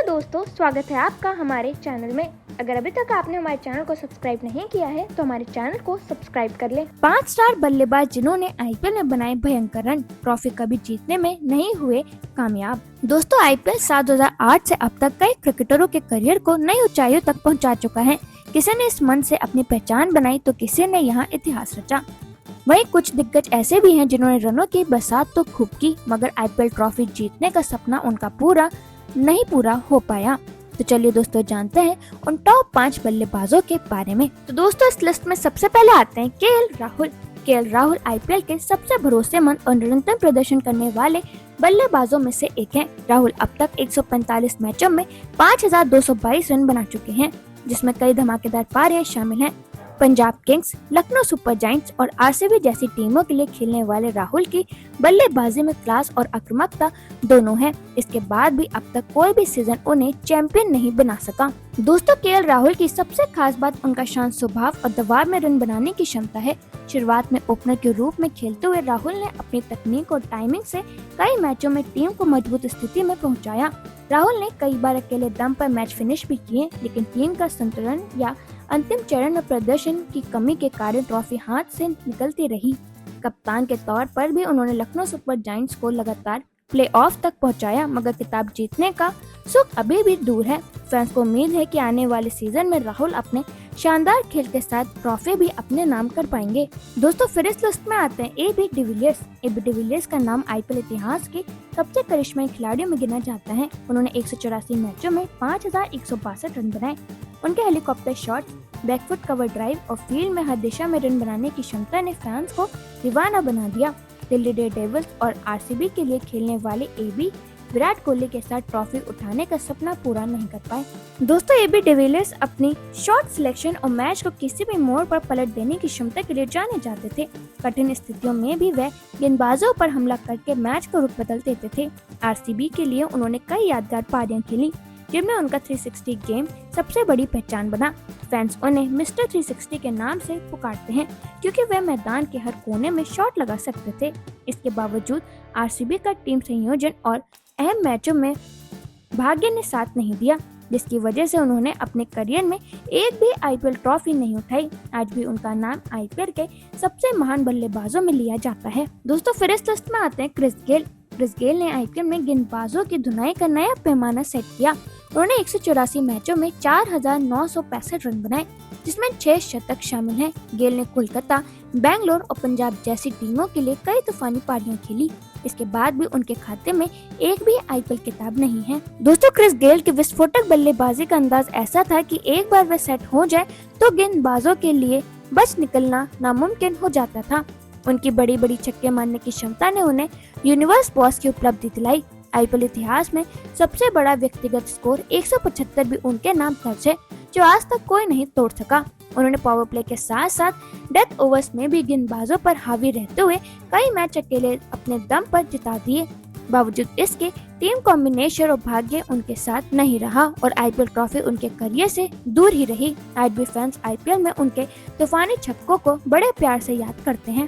दोस्तों, स्वागत है आपका हमारे चैनल में। अगर अभी तक आपने हमारे चैनल को सब्सक्राइब नहीं किया है तो हमारे चैनल को सब्सक्राइब कर लें। 5 स्टार बल्लेबाज जिन्होंने आईपीएल में बनाए भयंकर रन, ट्रॉफी कभी जीतने में नहीं हुए कामयाब। दोस्तों, आईपीएल 2008 से अब तक कई क्रिकेटरों के करियर को नई ऊंचाइयों तक पहुंचा चुका है। किसी ने इस मंच से अपनी पहचान बनाई तो किसी ने यहाँ इतिहास रचा। वहीं कुछ दिग्गज ऐसे भी हैं जिन्होंने रनों की बरसात तो खूब की, मगर आईपीएल ट्रॉफी जीतने का सपना उनका पूरा हो पाया। तो चलिए दोस्तों, जानते हैं उन टॉप 5 बल्लेबाजों के बारे में। तो दोस्तों, इस लिस्ट में सबसे पहले आते हैं केएल राहुल आईपीएल के सबसे भरोसेमंद और निरंतर प्रदर्शन करने वाले बल्लेबाजों में से एक हैं। राहुल अब तक 145 मैचों में 5222 रन बना चुके हैं, जिसमें कई धमाकेदार पारियां शामिल हैं। Punjab Kings, Lucknow super giants और आरसीबी जैसी टीमों के लिए खेलने वाले राहुल की बल्लेबाजी में क्लास और आक्रामकता दोनों है। इसके बाद भी अब तक कोई भी सीजन उन्हें चैंपियन नहीं बना सका। दोस्तों, केएल राहुल की सबसे खास बात उनका शांत स्वभाव और दबाव में रन बनाने की क्षमता है। शुरुआत में ओपनर के रूप में खेलते हुए राहुल ने अपनी तकनीक और टाइमिंग से कई मैचों में टीम को मजबूत स्थिति में पहुंचाया। राहुल ने कई बार अकेले दम पर मैच फिनिश भी किए, लेकिन टीम का संतुलन या अंतिम चरण में प्रदर्शन की कमी के कारण ट्रॉफी हाथ से निकलती रही। कप्तान के तौर पर भी उन्होंने लखनऊ सुपर जायंट्स को लगातार प्लेऑफ तक पहुंचाया, मगर खिताब जीतने का सुख अभी भी दूर है। फैंस को उम्मीद है कि आने वाले सीजन में राहुल अपने शानदार खेल के साथ ट्रॉफी भी अपने नाम कर पाएंगे। दोस्तों, फिर इस लिस्ट में आते हैं एबी डिविलियर्स का नाम आईपीएल इतिहास के सबसे करिश्माई खिलाड़ियों में गिना जाता है। उन्होंने 184 मैचों में 5162 रन बनाए। उनके helicopter shots, backfoot cover drive और फील्ड में हर दिशा में रन बनाने की क्षमता ने फैंस को दीवाना बना दिया। दिल्ली डेयरडेविल्स और आरसीबी के लिए खेलने वाले एबी विराट कोहली के साथ ट्रॉफी उठाने का सपना पूरा नहीं कर पाए। दोस्तों, एबी डिविलियर्स अपनी शॉट सिलेक्शन और मैच को किसी भी मोड़ पर पलट देने की क्षमता के लिए जाने जाते थे। कठिन स्थितियों में भी वह गेंदबाजों पर हमला करके मैच को रुख बदल देते थे। आरसीबी के लिए उन्होंने कई यादगार पारियां खेली, जिनमें उनका 360 गेम सबसे बड़ी पहचान बना। फैंस उन्हें मिस्टर 360 के नाम से पुकारते हैं, क्योंकि वह मैदान के हर कोने में शॉट लगा सकते थे। इसके बावजूद आरसीबी का टीम संयोजन और अहम मैचों में भाग्य ने साथ नहीं दिया, जिसकी वजह से उन्होंने अपने करियर में एक भी आईपीएल ट्रॉफी नहीं उठाई। आज भी उनका नाम आईपीएल के सबसे महान बल्लेबाजों में लिया जाता है। दोस्तों, फिर इस लिस्ट में आते हैं क्रिस गेल ने आईपीएल में गेंदबाजों की धुनाई का नया पैमाना सेट किया। उन्होंने 184 मैचों में 4965 रन बनाए, जिसमें 6 शतक शामिल हैं। गेल ने कोलकाता, बेंगलोर और पंजाब जैसी टीमों के लिए कई तूफानी पारियां खेली। इसके बाद भी उनके खाते में एक भी आईपीएल किताब नहीं है। दोस्तों, क्रिस गेल की विस्फोटक बल्लेबाजी का अंदाज ऐसा था कि एक बार वह सेट हो जाए तो गेंदबाजों के लिए बच निकलना नामुमकिन हो जाता था। उनकी बड़ी बड़ी छक्के मारने की क्षमता ने उन्हें यूनिवर्स बॉस की उपलब्धि दिलाई। आईपीएल इतिहास में सबसे बड़ा व्यक्तिगत स्कोर 175 भी उनके नाम दर्ज है, जो आज तक कोई नहीं तोड़ सका। उन्होंने पावर प्ले के साथ साथ डेथ ओवर्स में भी गेंदबाजों पर हावी रहते हुए कई मैच अकेले अपने दम पर जिता दिए। बावजूद इसके टीम कॉम्बिनेशन और भाग्य उनके साथ नहीं रहा और आईपीएल ट्रॉफी उनके करियर से दूर ही रही। आज भी फैंस आईपीएल में उनके तूफानी छक्कों को बड़े प्यार से याद करते हैं।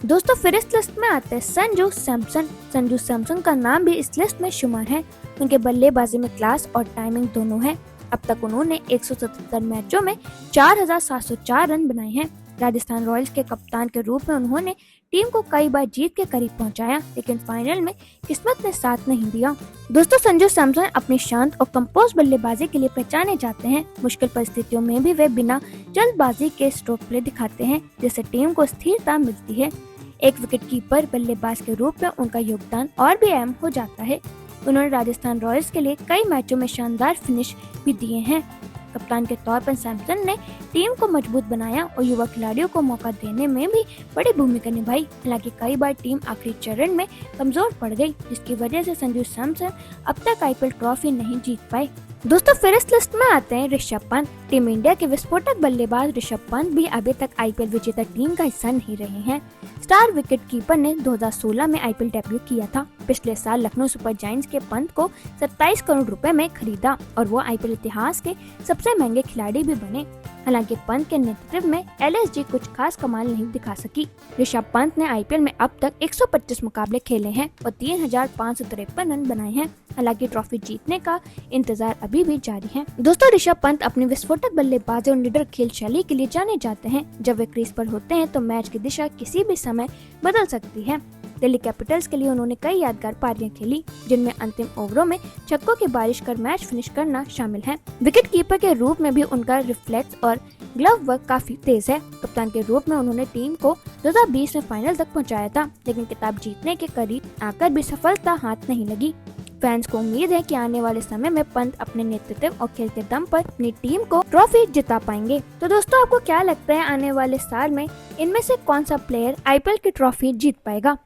दोस्तों, फिर इस लिस्ट में आते हैं संजू सैमसन का नाम भी इस लिस्ट में शुमार है। उनके बल्लेबाजी में क्लास और टाइमिंग दोनों है। अब तक उन्होंने 177 मैचों में 4704 रन बनाए हैं। राजस्थान रॉयल्स के कप्तान के रूप में उन्होंने टीम को कई बार जीत के करीब पहुंचाया, लेकिन फाइनल में किस्मत ने साथ नहीं दिया। दोस्तों, संजू सैमसन अपनी शांत और कंपोज बल्लेबाजी के लिए पहचाने जाते हैं। मुश्किल परिस्थितियों में भी वे बिना जल्दबाजी के स्ट्रोक प्ले दिखाते हैं, जिससे टीम को स्थिरता मिलती है। एक विकेटकीपर बल्लेबाज के रूप में उनका योगदान और भी अहम हो जाता है। उन्होंने राजस्थान रॉयल्स के लिए कई मैचों में शानदार फिनिश भी दिए हैं। कप्तान के तौर पर सैमसन ने टीम को मजबूत बनाया और युवा खिलाड़ियों को मौका देने में भी बड़ी भूमिका निभाई। हालांकि कई बार टीम आखिरी चरण में कमजोर पड़ गई, जिसकी वजह से संजू सैमसन अब तक आईपीएल ट्रॉफी नहीं जीत पाए। दोस्तों, फिर इस लिस्ट में आते हैं ऋषभ पंत। टीम इंडिया के विस्फोटक बल्लेबाज ऋषभ पंत भी अभी तक आईपीएल विजेता टीम का हिस्सा नहीं रहे हैं। स्टार विकेटकीपर ने 2016 में आईपीएल डेब्यू किया था। पिछले साल लखनऊ सुपर जायंट्स के पंत को 27 करोड़ रुपए में खरीदा और वो आईपीएल इतिहास के सबसे महंगे खिलाड़ी भी बने। हालांकि पंत के नेतृत्व में LSG कुछ खास कमाल नहीं दिखा सकी। ऋषभ पंत ने IPL में अब तक 125 मुकाबले खेले हैं और 3,553 रन बनाए हैं। हालांकि ट्रॉफी जीतने का इंतजार अभी भी जारी है। दोस्तों, ऋषभ पंत अपनी विस्फोटक बल्लेबाजी और निडर खेल शैली के लिए जाने जाते हैं। जब वे क्रीज पर होते हैं तो मैच की दिशा किसी भी समय बदल सकती है। दिल्ली कैपिटल्स के लिए उन्होंने कई यादगार पारियां खेली, जिनमें अंतिम ओवरों में छक्कों की बारिश कर मैच फिनिश करना शामिल है। विकेट कीपर के रूप में भी उनका रिफ्लेक्स और ग्लव वर्क काफी तेज है। कप्तान के रूप में उन्होंने टीम को 2020 में फाइनल तक पहुंचाया था, लेकिन खिताब जीतने के करीब आकर भी सफलता हाथ नहीं लगी। फैंस को उम्मीद है कि आने वाले समय में पंत अपने नेतृत्व और खेल के दम पर अपनी टीम को ट्रॉफी जिता पाएंगे। तो दोस्तों, आपको क्या लगता है आने वाले साल में इनमें से कौन सा प्लेयर IPL की ट्रॉफी जीत पाएगा?